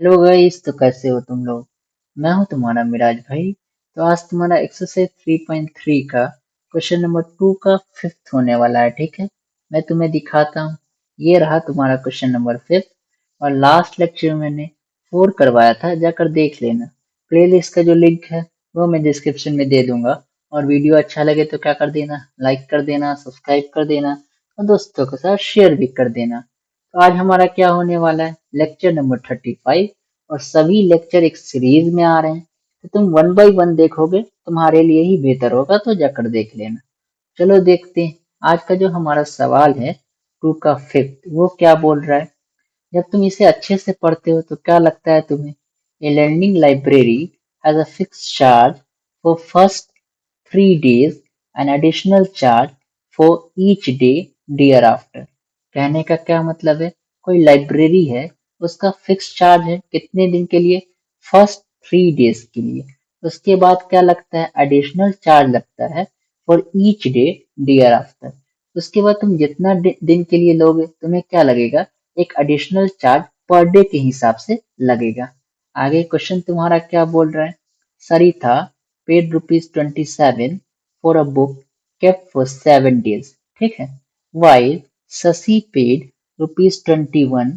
Hello guys, तो कैसे हो तुम लोग। मैं हूं तुम्हारा मिराज भाई। तो आज तुम्हारा एक्सरसाइज 3.3 का क्वेश्चन नंबर 2 का फिफ्थ होने वाला है। ठीक है, मैं तुम्हें दिखाता हूँ। ये रहा तुम्हारा क्वेश्चन नंबर 5। और लास्ट लेक्चर में मैंने 4 करवाया था, जाकर देख लेना। प्लेलिस्ट का जो लिंक है वो मैं डिस्क्रिप्शन में दे दूंगा। और वीडियो अच्छा लगे तो क्या कर देना, लाइक कर देना, सब्सक्राइब कर देना और दोस्तों के साथ शेयर भी कर देना। तो आज हमारा क्या होने वाला है, लेक्चर नंबर 35। और सभी लेक्चर एक सीरीज में आ रहे हैं, तो तुम वन बाय वन देखोगे, तुम्हारे लिए ही बेहतर होगा, तो जाकर देख लेना। चलो देखते हैं आज का जो हमारा सवाल है, 2 का फिफ्थ, वो क्या बोल रहा है। जब तुम इसे अच्छे से पढ़ते हो तो क्या लगता है तुम्हें। A learning library has a fix charge for first 3 days and additional charge for each day year after. कहने का क्या मतलब है, कोई लाइब्रेरी है, उसका फिक्स चार्ज है कितने दिन के लिए, फर्स्ट 3 days के लिए। उसके बाद क्या लगता है, एडिशनल चार्ज लगता है for each day dear after. उसके बाद तुम जितना दिन के लिए लोगे तुम्हें क्या लगेगा, एक एडिशनल चार्ज पर डे के हिसाब से लगेगा। आगे क्वेश्चन तुम्हारा क्या बोल रहा है। सरिता paid ₹27 for a book kept for 7 days। ठीक है, while Sasi paid ₹21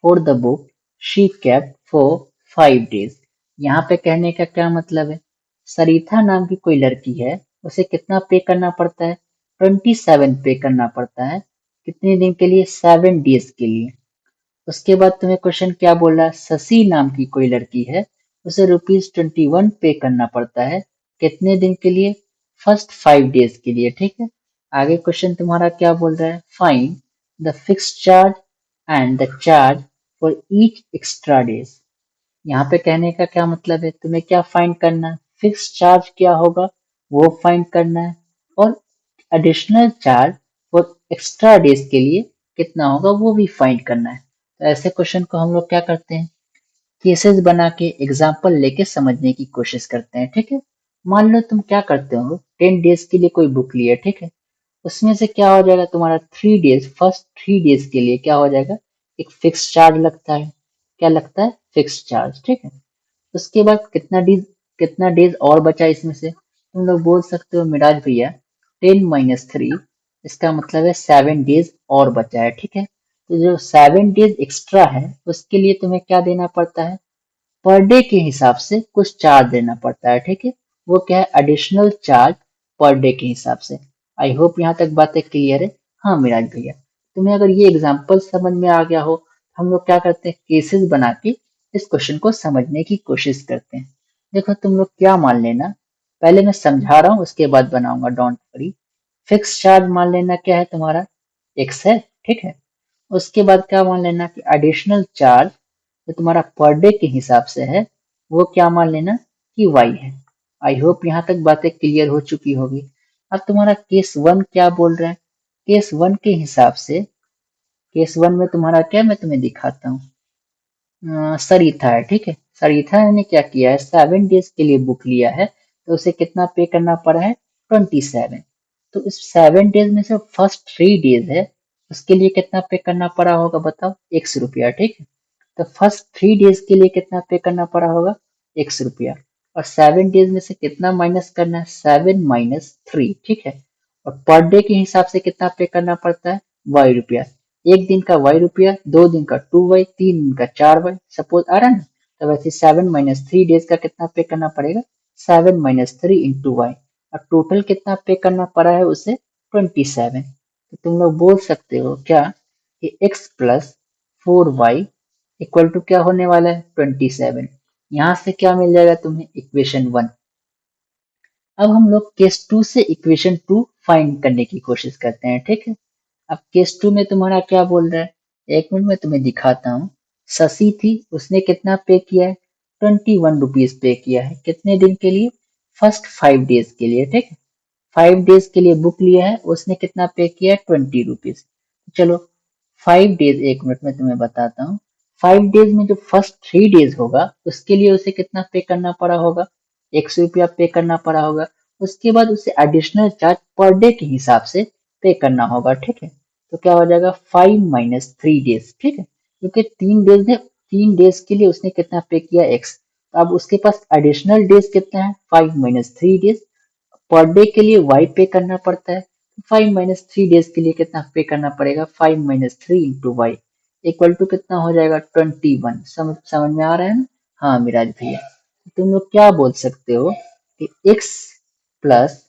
for the book she kept for 5 days। यहाँ पे कहने का क्या मतलब है, सरिता नाम की कोई लड़की है, उसे कितना पे करना पड़ता है, 27 पे करना पड़ता है। कितने दिन के लिए, 7 days के लिए। उसके बाद तुम्हें क्वेश्चन क्या बोल रहा है, शशि नाम की कोई लड़की है, उसे ₹21 पे करना पड़ता है। कितने दिन के लिए, फर्स्ट 5 days के लिए। ठीक है, आगे क्वेश्चन तुम्हारा क्या बोल रहा है, find the fix charge and the charge for each extra days. यहाँ पे कहने का क्या मतलब है, तुम्हें क्या फाइंड करना है, फिक्स चार्ज क्या होगा वो फाइंड करना है, और additional charge for extra days के लिए कितना होगा वो भी फाइंड करना है। तो ऐसे क्वेश्चन को हम लोग क्या करते हैं, केसेस बना के एग्जाम्पल लेके समझने की कोशिश करते हैं। ठीक है, मान लो तुम क्या करते हो, 10 days के लिए कोई बुक लिया, ठीक है, उसमें से क्या हो जाएगा तुम्हारा 3 days, फर्स्ट 3 days के लिए क्या हो जाएगा, एक फिक्स चार्ज लगता है। क्या लगता है, फिक्स चार्ज। ठीक है, उसके बाद कितना डेज और बचा इसमें से, तुम लोग बोल सकते हो मिराज भैया 10 - 3, इसका मतलब है 7 days और बचा है। ठीक है, तो जो 7 days एक्स्ट्रा है उसके लिए तुम्हें क्या देना पड़ता है, पर डे के हिसाब से कुछ चार्ज देना पड़ता है। ठीक है, वो क्या है, एडिशनल चार्ज पर डे के हिसाब से। आई होप यहाँ तक बातें क्लियर है। हाँ मिराज भैया, तुम्हें अगर ये एग्जाम्पल समझ में आ गया हो, हम लोग क्या करते हैं, केसेस बना के इस क्वेश्चन को समझने की कोशिश करते हैं। देखो तुम लोग क्या मान लेना, पहले मैं समझा रहा हूँ उसके बाद बनाऊंगा, डोंट वरी। फिक्स चार्ज मान लेना क्या है तुम्हारा, एक्स है। ठीक है, उसके बाद क्या मान लेना कि एडिशनल चार्ज जो तुम्हारा पर डे के हिसाब से है वो क्या मान लेना कि वाई है। आई होप यहाँ तक बातें क्लियर हो चुकी होगी। अब तुम्हारा केस 1 क्या बोल रहा है, केस 1 के हिसाब से, केस 1 में तुम्हारा क्या, मैं तुम्हें दिखाता हूँ। सरिता है, ठीक है, सरिता ने क्या किया है, 7 days के लिए बुक लिया है, तो उसे कितना पे करना पड़ा है, 27। तो इस 7 days में से फर्स्ट 3 days है, उसके लिए कितना पे करना पड़ा होगा बताओ, ₹1। ठीक है, तो फर्स्ट 3 days के लिए कितना पे करना पड़ा होगा, ₹1। और 7 days में से कितना माइनस करना है, 7 - 3। ठीक है, और पर डे के हिसाब से कितना पे करना पड़ता है, ₹Y। एक दिन का ₹Y, 2 दिन का 2Y, 3 दिन का 4Y, सपोज आ रहा है ना। तो वैसे 7 - 3 days का कितना पे करना पड़ेगा, 7 - 3 इंटू वाई, और टोटल कितना पे करना पड़ा है उसे, 27। तो तुम लोग बोल सकते हो क्या कि x + 4y इक्वल टू क्या होने वाला है, 27। यहाँ से क्या मिल जाएगा तुम्हें, इक्वेशन 1। अब हम लोग केस 2 से इक्वेशन 2 फाइंड करने की कोशिश करते हैं। ठीक है, अब केस 2 में तुम्हारा क्या बोल रहा है, एक मिनट में तुम्हें दिखाता हूँ। शशि थी, उसने कितना पे किया है, ₹21 पे किया है। कितने दिन के लिए, फर्स्ट 5 days के लिए। ठीक है, 5 days के लिए बुक लिया है, उसने कितना पे किया है, ₹20। चलो 5 days, एक मिनट में तुम्हें बताता हूँ। 5 days में जो फर्स्ट 3 days होगा उसके लिए उसे कितना पे करना पड़ा होगा, ₹100 पे करना पड़ा होगा। उसके बाद उसे एडिशनल चार्ज पर डे के हिसाब से पे करना होगा। ठीक है, तो क्या हो जाएगा, 5 - 3 days। ठीक है, क्योंकि 3 days है, 3 डेज के लिए उसने कितना पे किया x। तो अब उसके पास एडिशनल डेज कितना है 5 - 3 डेज। पर डे के लिए y पे करना पड़ता है। 5 - 3 डेज के लिए कितना पे करना पड़ेगा 5 - 3 इंटू वाई इक्वल टू कितना हो जाएगा 21। समझ में आ रहा है ना। हाँ मिराज भैया, तुम लोग क्या बोल सकते हो कि x plus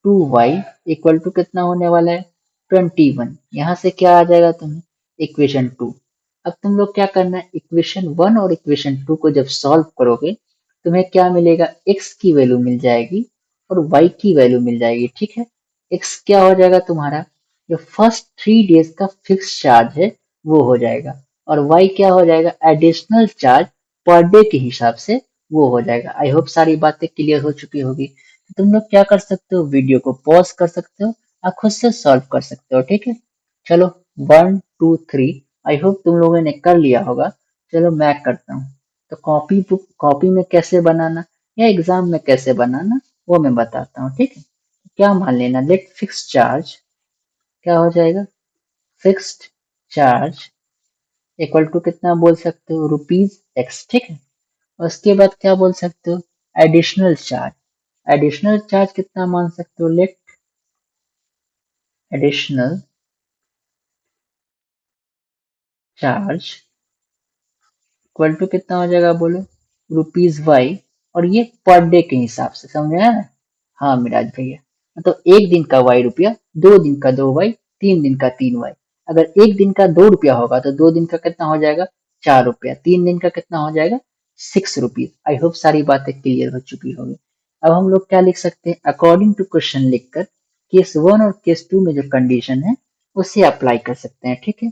2y equal to कितना होने वाला है 21। यहाँ से क्या आ जाएगा तुम्हें इक्वेशन 2। अब तुम लोग क्या करना है इक्वेशन 1 और इक्वेशन 2 को जब सॉल्व करोगे तुम्हें क्या मिलेगा x की वैल्यू मिल जाएगी और y की वैल्यू मिल जाएगी। ठीक है, x क्या हो जाएगा तुम्हारा जो फर्स्ट 3 डेज का फिक्स चार्ज है वो हो जाएगा और y क्या हो जाएगा एडिशनल चार्ज पर डे के हिसाब से वो हो जाएगा। आई होप सारी बातें क्लियर हो चुकी होगी। तुम लोग क्या कर सकते हो वीडियो को पॉज कर सकते हो और खुद से सॉल्व कर सकते हो। ठीक है, चलो 1 2 3 आई होप तुम लोगों ने कर लिया होगा। चलो मैं करता हूँ। तो कॉपी में कैसे बनाना या एग्जाम में कैसे बनाना वो मैं बताता हूँ। ठीक है, क्या मान लेना लेट फिक्स चार्ज क्या हो जाएगा फिक्स्ड चार्ज इक्वल टू कितना बोल सकते हो ₹x। ठीक है, उसके बाद क्या बोल सकते हो एडिशनल चार्ज। एडिशनल चार्ज कितना मान सकते हो let additional charge equal to कितना हो जाएगा बोलो ₹y और ये पर डे के हिसाब से समझ में आया। हाँ मिराज भैया, तो एक दिन का ₹y, 2 दिन का 2y, 3 दिन का 3y। अगर एक दिन का ₹2 होगा तो 2 दिन का कितना हो जाएगा ₹4, 3 दिन का कितना हो जाएगा ₹6। आई होप सारी बातें क्लियर हो चुकी होगी। अब हम लोग क्या लिख सकते हैं अकॉर्डिंग टू क्वेश्चन लिखकर केस 1 और केस 2 में जो कंडीशन है उसे अप्लाई कर सकते हैं। ठीक है,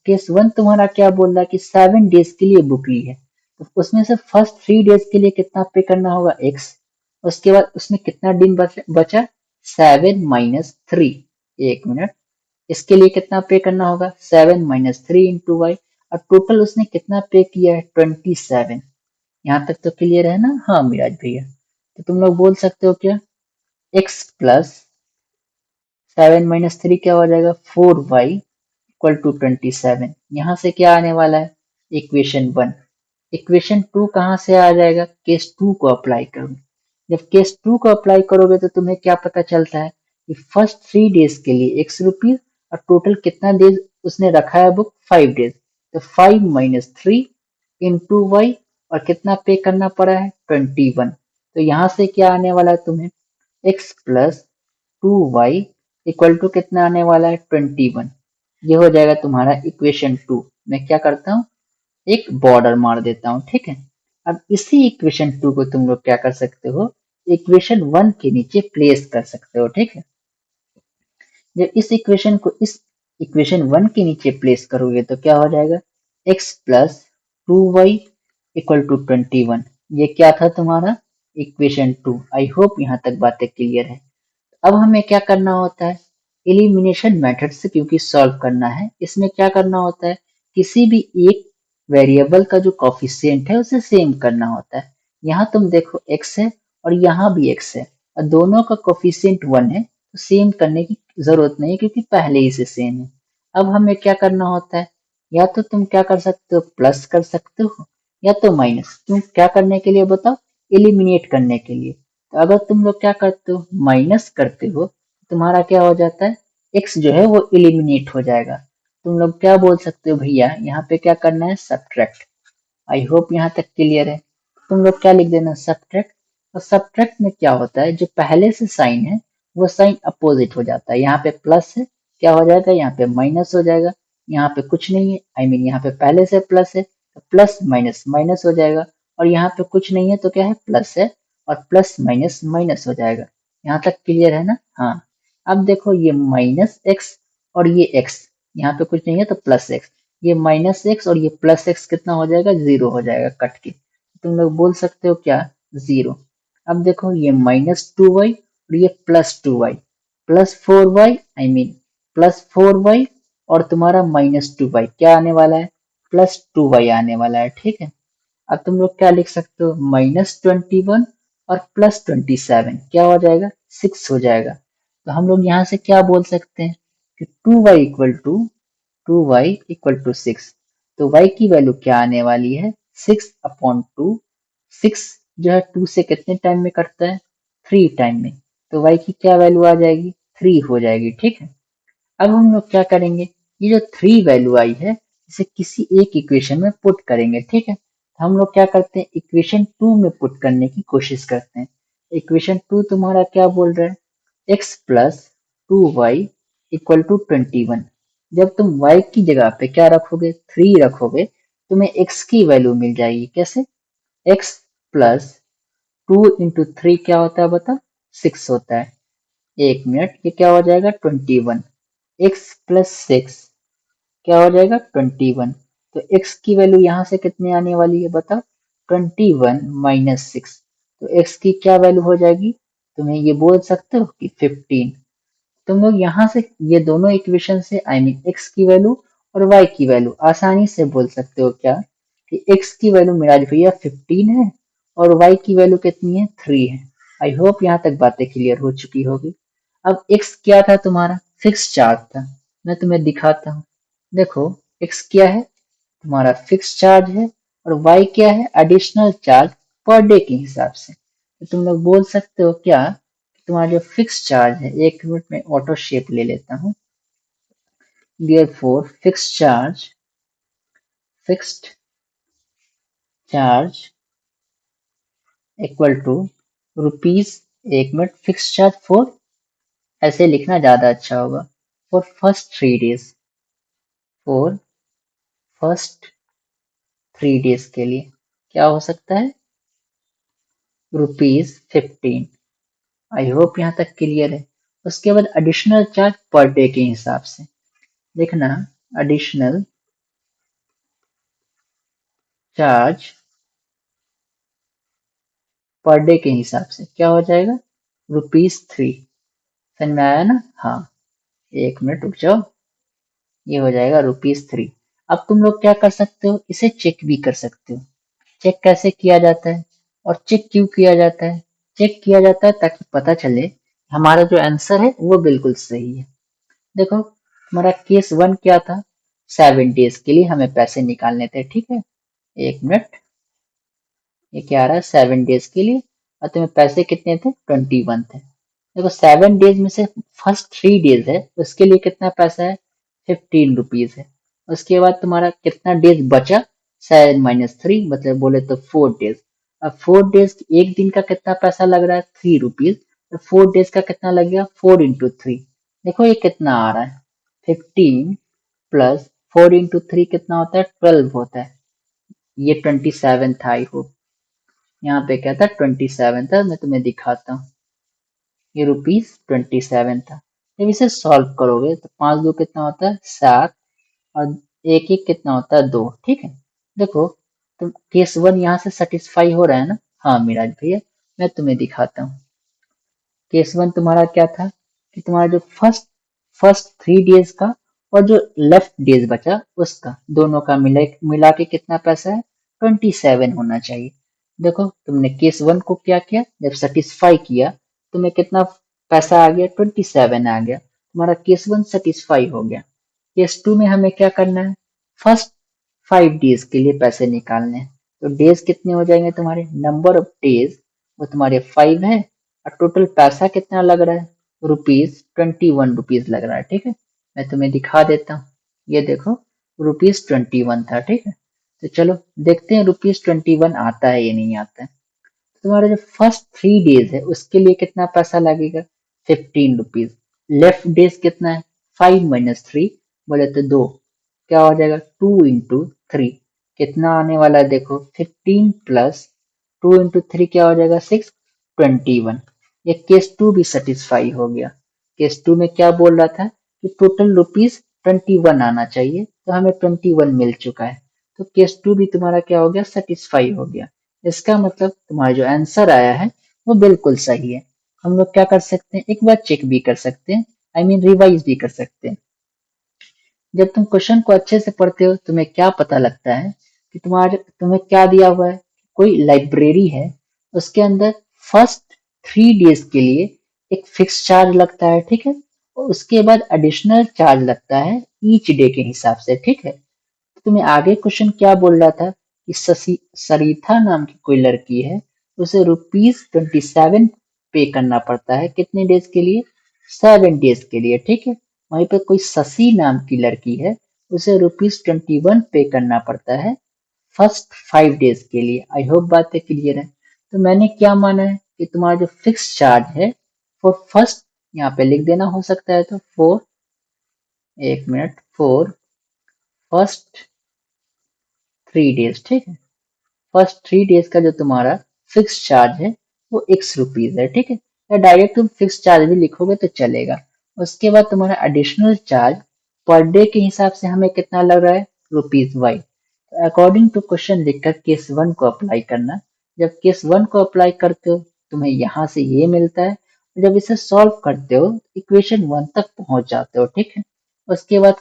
केस 1 तुम्हारा क्या बोल रहा है कि 7 डेज के लिए बुक ली है तो उसमें से फर्स्ट 3 डेज के लिए कितना पे करना होगा x। उसके बाद उसमें कितना दिन बचा 7 - 3। एक मिनट, इसके लिए कितना पे करना होगा 7 - 3 इंटू वाई और टोटल उसने कितना पे किया है 27। यहाँ तक तो क्लियर है ना। हाँ मिराज भैया, तो तुम लोग बोल सकते हो क्या x प्लस 7 - 3 क्या हो जाएगा 4y इक्वल टू 27। यहाँ से क्या आने वाला है इक्वेशन 1। इक्वेशन 2 कहाँ से आ जाएगा केस 2 को अप्लाई करो। जब केस 2 को अप्लाई करोगे तो तुम्हें क्या पता चलता है कि फर्स्ट 3 डेज के लिए ₹x और टोटल कितना डेज उसने रखा है बुक 5 डेज। तो 5 - 3 इंटू वाई और कितना पे करना पड़ा है 21। तो यहाँ से क्या आने वाला है तुम्हें x plus 2y equal to कितना आने वाला है 21। ये हो जाएगा तुम्हारा इक्वेशन 2। मैं क्या करता हूँ एक बॉर्डर मार देता हूँ। ठीक है, अब इसी इक्वेशन 2 को तुम लोग क्या कर सकते हो इक्वेशन 1 के नीचे प्लेस कर सकते हो। ठीक है, जब इस इक्वेशन को इस इक्वेशन 1 के नीचे प्लेस करोगे तो क्या हो जाएगा x plus 2y equal to 21। ये क्या था तुम्हारा इक्वेशन 2। आई होप यहाँ तक बातें क्लियर है। अब हमें क्या करना होता है एलिमिनेशन मेथड से क्योंकि सॉल्व करना है इसमें क्या करना होता है किसी भी एक वेरिएबल का जो कॉफिशिएंट है उसे सेम करना होता है। यहाँ तुम देखो x है और यहाँ भी x है और दोनों का कॉफिशिएंट 1 है तो सेम करने की जरूरत नहीं क्योंकि पहले ही से सेम है। अब हमें क्या करना होता है या तो तुम क्या कर सकते हो प्लस कर सकते हो या तो माइनस। तुम क्या करने के लिए बताओ एलिमिनेट करने के लिए। तो अगर तुम लोग क्या करते हो माइनस करते हो तुम्हारा क्या हो जाता है x जो है वो एलिमिनेट हो जाएगा। तुम लोग क्या बोल सकते हो भैया यहाँ पे क्या करना है सब्ट्रैक्ट। आई होप यहाँ तक क्लियर है। तुम लोग क्या लिख देना सब्ट्रैक्ट। और सब्ट्रैक्ट में क्या होता है जो पहले से साइन है वो साइन अपोजिट हो जाता है। यहाँ पे प्लस है क्या हो जाएगा यहाँ पे माइनस हो जाएगा। यहाँ पे कुछ नहीं है आई मीन यहाँ पे पहले से प्लस है तो प्लस माइनस माइनस हो जाएगा और यहाँ पे कुछ नहीं है तो क्या है प्लस है और प्लस माइनस माइनस हो जाएगा। यहाँ तक क्लियर है ना। हाँ, अब देखो ये माइनस एक्स और ये एक्स यहाँ पे कुछ नहीं है तो प्लस एक्स। ये माइनस एक्स और ये प्लस एक्स कितना हो जाएगा 0 हो जाएगा कट के। तुम लोग बोल सकते हो क्या 0। अब देखो ये -2y और ये +2y +4y I mean +4y और तुम्हारा -2y क्या आने वाला है +2y आने वाला है। ठीक है, अब तुम लोग क्या लिख सकते हो -21 और +27 क्या हो जाएगा 6 हो जाएगा। तो हम लोग यहाँ से क्या बोल सकते हैं कि 2y इक्वल टू 6। तो y की वैल्यू क्या आने वाली है 6/2। 6 जो है 2 से कितने टाइम में कटता है 3 टाइम में, तो y की क्या वैल्यू आ जाएगी 3 हो जाएगी। ठीक है, अब हम लोग क्या करेंगे, ये जो 3 वैल्यू आई है इसे किसी एक इक्वेशन में पुट करेंगे। ठीक है, तो हम लोग क्या करते हैं इक्वेशन 2 में पुट करने की कोशिश करते हैं। इक्वेशन 2 तुम्हारा क्या बोल रहा है x plus 2y equal to 21। जब तुम y की जगह पे क्या रखोगे 3 रखोगे, तुम्हें x की वैल्यू मिल जाएगी। कैसे, x प्लस 2 इंटू 3 क्या होता है बता 6 होता है। 1 मिनट, ये क्या हो जाएगा 21। x प्लस 6 क्या हो जाएगा 21। तो x की वैल्यू यहाँ से कितनी आने वाली है बताओ 21 माइनस 6। तो x की क्या वैल्यू हो जाएगी, तुम्हें ये बोल सकते हो कि 15। तुम लोग यहाँ से ये दोनों इक्वेशन से आई मीन x की वैल्यू और y की वैल्यू आसानी से बोल सकते हो क्या कि x की वैल्यू मेरा भैया 15 है और y की वैल्यू कितनी है 3 है। आई होप यहाँ तक बातें क्लियर हो चुकी होगी। अब x क्या था तुम्हारा फिक्स चार्ज था, मैं तुम्हें दिखाता हूँ। देखो x क्या है तुम्हारा फिक्स चार्ज है और y क्या है एडिशनल चार्ज पर डे के हिसाब से। तो तुम लोग बोल सकते हो क्या कि तुम्हारा जो फिक्स चार्ज है, 1 मिनट में ऑटो शेप ले लेता हूँ। therefore fixed charge equal to rupees, 1 minute fix charge for, ऐसे लिखना ज्यादा अच्छा होगा, for first 3 days, for first 3 days के लिए क्या हो सकता है ₹15। आई होप यहाँ तक क्लियर है। उसके बाद एडिशनल चार्ज पर डे के हिसाब से देखना, एडिशनल चार्ज पर डे के हिसाब से क्या हो जाएगा ₹3। समझ में आया ना, हाँ 1 मिनट रुक जाओ, ये हो जाएगा ₹3। अब तुम लोग क्या कर सकते हो इसे चेक भी कर सकते हो। चेक कैसे किया जाता है और चेक क्यों किया जाता है, चेक किया जाता है ताकि पता चले हमारा जो आंसर है वो बिल्कुल सही है। देखो हमारा केस 1 क्या था 7 डेज के लिए हमें पैसे निकालने थे। ठीक है, 1 मिनट, ये क्या आ रहा है 7 डेज के लिए और तुम्हें पैसे कितने थे 21 थे। देखो 7 डेज में से फर्स्ट 3 डेज है उसके लिए कितना पैसा है ₹15 है। उसके बाद तुम्हारा कितना डेज बचा 7 - 3 मतलब बोले तो 4 डेज। अब 4 डेज एक दिन का कितना पैसा लग रहा है ₹3, तो 4 डेज का कितना लग गया 4 × 3। देखो ये कितना आ रहा है 15 प्लस 4 × 3 कितना होता है 12 होता है। ये 27 था। आई होप यहाँ पे क्या था 27 था, मैं तुम्हें दिखाता हूँ। ये ₹27 था। जब इसे सॉल्व करोगे तो 5 2 कितना होता है 7 और 1 1 कितना होता है 2। ठीक है, देखो तुम केस 1 यहाँ से सेटिस्फाई हो रहा है ना, हाँ मिराज भैया मैं तुम्हें दिखाता हूँ। केस 1 तुम्हारा क्या था कि तुम्हारा जो फर्स्ट 3 डेज का और जो लेफ्ट डेज बचा उसका दोनों का मिला के कितना पैसा है 27 होना चाहिए। देखो तुमने केस 1 को क्या किया जब सेटिस्फाई किया तुम्हें कितना पैसा आ गया 27 आ गया, तुम्हारा केस 1 सेटिस्फाई हो गया। केस 2 में हमें क्या करना है फर्स्ट 5 डेज के लिए पैसे निकालने हैं। तो डेज कितने हो जाएंगे तुम्हारे नंबर ऑफ डेज वो तुम्हारे 5 है और टोटल पैसा कितना लग रहा है ₹21 लग रहा है। ठीक है, मैं तुम्हें दिखा देता हूँ, ये देखो ₹21 था। ठीक है, तो चलो देखते हैं ₹21 आता है या नहीं आता है। तो तुम्हारा जो फर्स्ट 3 डेज है उसके लिए कितना पैसा लगेगा ₹15। लेफ्ट डेज कितना है 5 - 3 बोले तो 2, क्या हो जाएगा 2 × 3 कितना आने वाला है देखो 15 प्लस 2 × 3 क्या हो जाएगा 6 21। ये केस 2 भी सेटिस्फाई हो गया। केस 2 में क्या बोल रहा था कि टोटल ₹21 आना चाहिए, तो हमें 21 मिल चुका है। तो केस 2 भी तुम्हारा क्या हो गया सेटिस्फाई हो गया। इसका मतलब तुम्हारा जो आंसर आया है वो बिल्कुल सही है। हम लोग क्या कर सकते हैं एक बार चेक भी कर सकते हैं, आई मीन रिवाइज भी कर सकते हैं। जब तुम क्वेश्चन को अच्छे से पढ़ते हो तुम्हें क्या पता लगता है कि तुम्हें क्या दिया हुआ है, कोई लाइब्रेरी है उसके अंदर फर्स्ट 3 डेज के लिए एक फिक्स चार्ज लगता है। ठीक है, और उसके बाद एडिशनल चार्ज लगता है ईच डे के हिसाब से। ठीक है, तुम्हें आगे क्वेश्चन क्या बोल रहा था कि सरिता नाम की कोई लड़की है, उसे ₹27 पे करना पड़ता है कितने डेज के लिए? 7 डेज के लिए, ठीक है। वहीं पे कोई शशि नाम की लड़की है, उसे ₹21 पे करना पड़ता है फर्स्ट 5 डेज के लिए। आई होप बातें क्लियर है। तो मैंने क्या माना है कि तुम्हारा जो फिक्स चार्ज है फॉर फर्स्ट, यहाँ पे लिख देना हो सकता है तो फॉर, एक मिनट, फॉर फर्स्ट 3 डेज, ठीक है। फर्स्ट 3 डेज का जो तुम्हारा फिक्स चार्ज है वो ₹X है, ठीक है। या डायरेक्ट तुम फिक्स चार्ज भी लिखोगे तो चलेगा। उसके बाद तुम्हारा एडिशनल चार्ज पर डे के हिसाब से हमें कितना लग रहा है? ₹Y। तो अकॉर्डिंग टू क्वेश्चन लिखकर केस 1 को अप्लाई करना। जब केस 1 को अप्लाई करते हो तुम्हें यहाँ से ये मिलता है। जब इसे सॉल्व करते हो इक्वेशन 1 तक पहुंच जाते हो, ठीक है। उसके बाद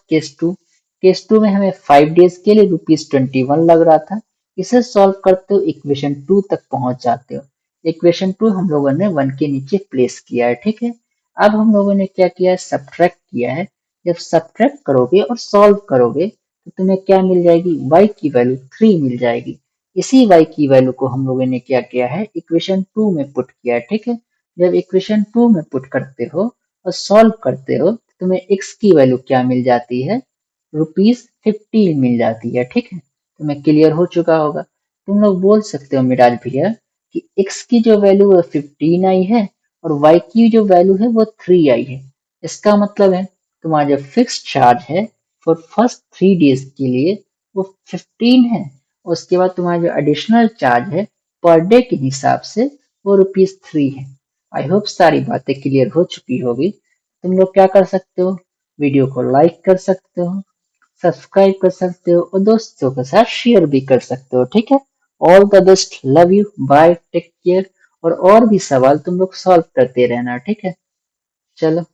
केस 2 में हमें 5 डेज के लिए ₹21 लग रहा था। इसे सॉल्व करते हो इक्वेशन 2 तक पहुंच जाते हो। इक्वेशन 2 हम लोगों ने 1 के नीचे प्लेस किया है, ठीक है। अब हम लोगों ने क्या किया है? सब्ट्रैक्ट किया है। जब सब्ट्रैक्ट करोगे और सॉल्व करोगे तो तुम्हें क्या मिल जाएगी? y की वैल्यू 3 मिल जाएगी। इसी y की वैल्यू को हम लोगों ने क्या किया है? इक्वेशन 2 में पुट किया है, ठीक है। जब इक्वेशन 2 में पुट करते हो और सॉल्व करते हो तो तुम्हें x की वैल्यू क्या मिल जाती है? ₹15 मिल जाती है, ठीक है। तुम्हें क्लियर हो चुका होगा। तुम लोग बोल सकते हो मिराज भैया कि x की जो वैल्यू है 15 आई है और y की जो वैल्यू है वो 3 आई है। इसका मतलब है तुम्हारा जो फिक्स चार्ज है फॉर फर्स्ट 3 डेज के लिए वो 15 है। उसके बाद तुम्हारा जो एडिशनल चार्ज है पर डे के हिसाब से वो ₹3 है। आई होप सारी बातें क्लियर हो चुकी होगी। तुम लोग क्या कर सकते हो? वीडियो को लाइक कर सकते हो, सब्सक्राइब कर सकते हो और दोस्तों के साथ शेयर भी कर सकते हो, ठीक है। All the best, love you, bye, take care. और भी सवाल तुम लोग सॉल्व करते रहना, ठीक है। चलो।